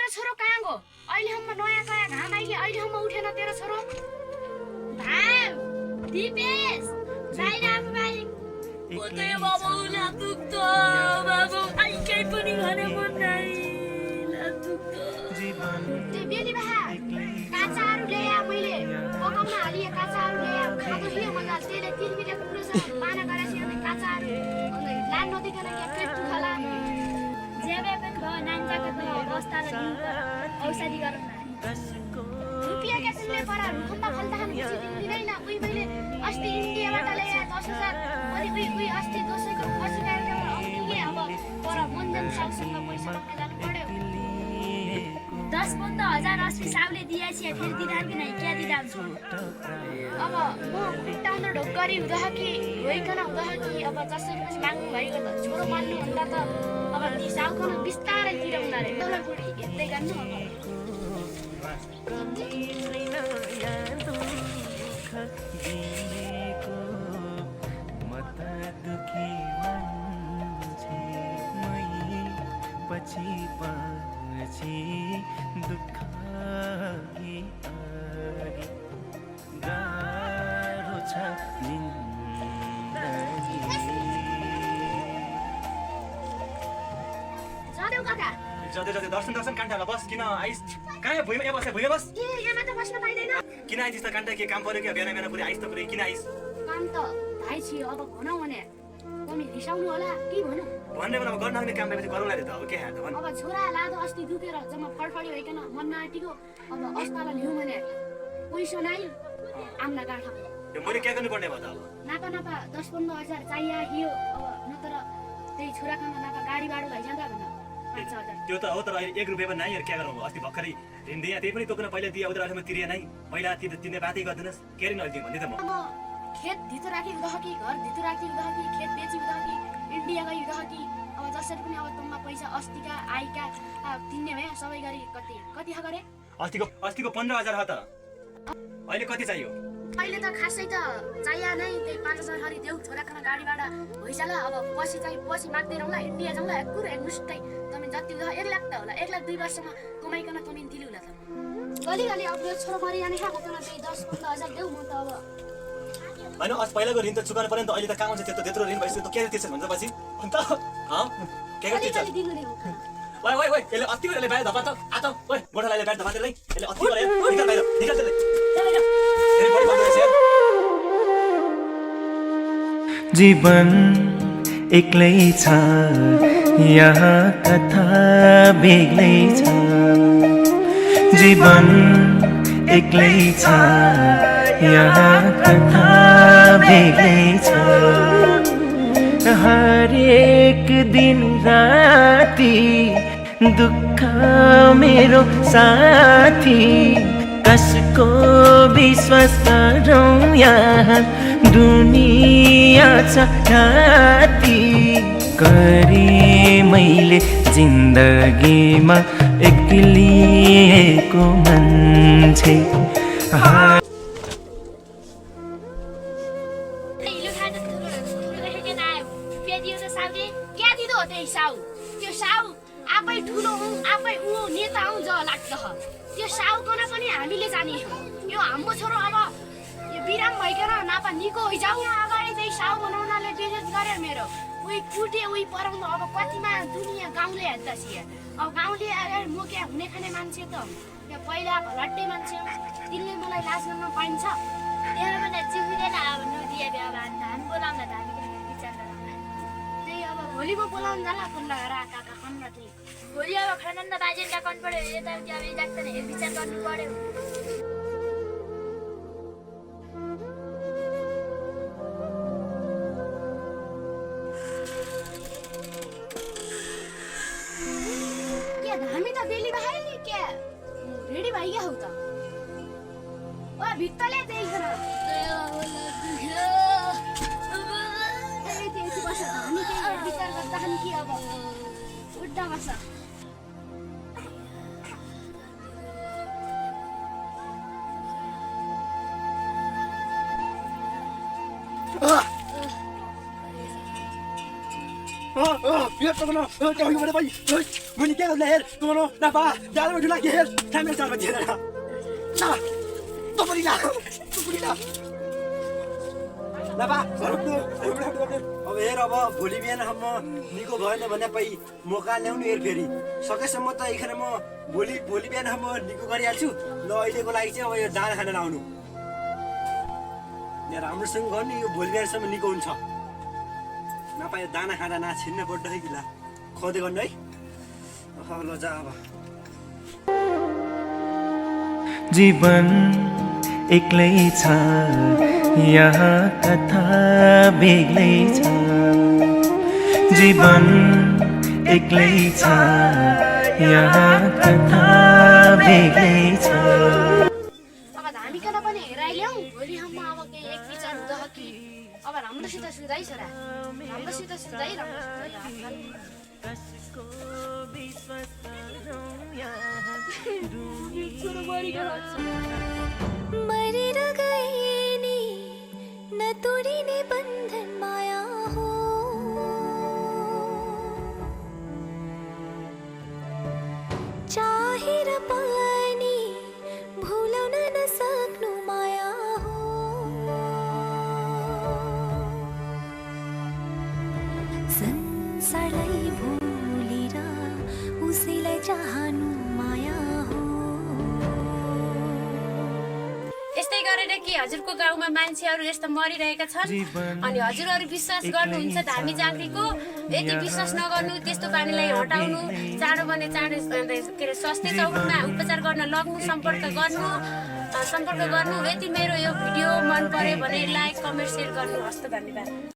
तेरो छोरो कहाँ गयो अहिलेसम्म नयाँ कया घाम आइले अहिलेसम्म उठेन तेरो छोरो भाइ दिपेश बाहिर आऊ भाइ कतै बाबु लातुक्त बाबु आई केही पनि भने मन नाइ लातुक्त त्यो बेली बाहा काचाहरू ल्याए मैले पकाउन हालिए काचाहरू ल्याए खाँदो थिएँ मजा त्यसले तिरमिरे कुरोसँग पाना गरेपछि अनि काचाहरू लान नदिकन के पेट दुखाला जेबे पनि भयो नान्जाको त अवस्थालाई औषधि गरौँ न रुपियाँ क्यासेटले परा रुखम्बा फल्दा खानु दिँदैन उही मैले अस्ति इन्डियाबाट ल्याए 10,000 अनि उही अस्ति दसैँको पछि कार्यक्रममा आउने अब पर मन्जन साउसँग पैसा बोक्न जानु पर्यो 10-15,000 अस्ति साउले दिएछ फेरि दिदार कि नै क्या दिदार छु अब म खुट्टाउन ढोकरी हुँदा कि होइकन हुँदा कि अब जसरी पनि माग्नु भएको त छोरो मान्नु भन्दा त अब ती साउकन बिस्तारै तिराउन रे मलाई बुढी हेर्दै गर्नु अब दुःख गाह्रो छ जादेऊ काका जते दर्शन कान्टा बस किन आइस कहाँ भुइँमा भुइँमा बस ए यहाँ मात्र बस्न पाइदैन किन आइस त कान्टा के काम पर्यो कि बिहान बिहान पुरै आइस त पुरै किन आइस काम त थाहै छियो अब भनौ भने तिमी रिसाउनु होला के भनौ भन्ने बेलामा गर्न सक्ने काम भएपछि गरौँला त अब के हात भन अब छोरा लादो अस्ति दुखेर जम्मा फडफडी भइकन मन नआटिको अब अस्पताल ल्याउँ भने पैसा नाइ आम्ना गाँठा यो मैले के गर्नु पर्ने भयो त अब नापा 10-15,000 चाहियो अब नत्र त्यही छोरासँग नापा गाडी बाडो भइजान्दा भन 5,000 त्यो त हो तर अहिले 1 रुपैयाँ पनि नाइ के गरौँ अस्ति भर्खरै ऋण दिए त्यही पनि तोक्न पहिला दिए उधार अहिलेमा तिरिए नै पहिला तिर्ने बातै गर्दैनस् के ऋण अहिले भन्दै त म खेत धितो राखी उदा कि घर धितो राखी उदा कि खेत बेची उदा कि इन्डिया गई उदा कि अब जसरी पनि अब तुममा पैसा अस्तिका आइका तिन्ने भए सबै गरी कति गरे अस्तिको 15,000 ह त अहिले कति चाहियो अहिले त खासै त चाहिया नै त्यही 5,000 हरि देऊ छोराखाना गाडीबाट भइसला अब पछि माग्दै रहला इन्डिया जाउँला एककुर एकमुष्टै तमी जति उदा 1 लाख त होला 1 लाख 2 वर्षमा कमाइकन तमी दिलु होला त गली अब यो छोरो मरि जाने खाको त त्यही 10-15,000 देऊ म त अब हैन अस पहिलाको ऋण त चुकाउनु पर्यो नि त अहिले त कहाँ हुन्छ त्यत्रो ऋण भइसक्यो त के तिर्छ भन्छ पछि अन्त के गर्छ तिर्छ ओइ यसले अति गरेले बाहिर धपा त आ त ओइ गोठालाले बाहिर धपा त्यसले यसले अति गरे निकाल बाहिर निकाल त्यसले फेरि बढी भन्दै छ जीवन एक्लै छ यहाँ कथा बेग्लै छ जीवन एक्लै छ यहाँ कथा बेग्लै छ हरेक दिन राति दुःख मेरो साथी कसको विश्वास गरौँ यहाँ दुनियाँ छ राति गरे मैले जिन्दगीमा एक्लिएको मान्छे आफै ठुलो हौ आफै ऊ नेता हौ ज लाग्छ त्यो साउकन पनि हामीले जाने यो हाम्रो छोरो अब यो बिराम भइकन नापा निको होइजाउ अगाडि चाहिँ साउ बनाउनाले बेजेज गरे मेरो उही कुटे उही पराउनु अब कतिमा दुनियाँ गाउँले हेर्दा छिए अब गाउँले अगाडि म क्या हुने खाने मान्छे त यो पहिला भलट्टे मान्छे तिनले मलाई लाज गर्न पाइन्छ त्यहाँ पनि जिउदैन अब नदिए बिहा भन्छ हामी बोलाउन त हामी विचार गरौँ त्यही अब भोलि म बोलाउन जाला कुन्डा काका खन्न त्यही भोलि अब खानन्द बाजेनका कन पढ्यो यताउति अब जाक्दैन हेर विचार गर्नु पर्यो हामी त बेली भाइ के रेडी भइगयो हौ त ओ भित्तले त्यही खरा त्यही बस हामी त्यही विचार गर्दा हामी के अब उड्डा बस ये तो ना क्या हुई मेरे भाई मुझे क्या ले तू नो ना बा जाल में ढुला के है टाइम में चाल बजे ना तो पड़ी ना ना बा अब हेर अब भोलि बिहान हम निको भएन भने पै मौका ल्याउनु हेर फेरि सकेसम्म त एखन म भोलि बिहान हम निको गरिहाल्छु ल अहिलेको लागि चाहिँ अब यो दाना खान लाउनु यहाँ राम्रोसँग गर्नु यो भोलि बिहानसम्म निको हुन्छ नपायो दाना खाँदा नाछिन्न बड्ड है गिला खुवाउँदै गर्नु है ल जा अब जीवन एक्लै छ यहाँ कथा बेग्लै छ जीवन एक्लै छ यहाँ कथा बेग्लै छ अब धामिकन पनि हेराइल्याउँ भोलि हम अब केही एक विचार हुँदा कि अब राम्रोसित सुधाइ छोरा राम्रोसित सुधाइ मरेर गए नि न तोडिने बन्धन माया हो चाहेर पनि भुलाउन नसक्नु माया हो संसारलाई भुलेर उसैलाई चाहनु माया हो यस्तै गरेर कि हजुरको गाउँमा मान्छेहरू यस्तो मरिरहेका छन् अनि हजुरहरू विश्वास गर्नुहुन्छ धामी जाँक्रीको यदि विश्वास नगर्नु त्यस्तो पानीलाई हटाउनु चाँडो भने चाँडो के अरे स्वास्थ्य चौकीमा उपचार गर्न लग्नु सम्पर्क गर्नु यदि मेरो यो भिडियो मन पर्यो भने लाइक कमेन्ट सेयर गर्नुहोस् त धन्यवाद।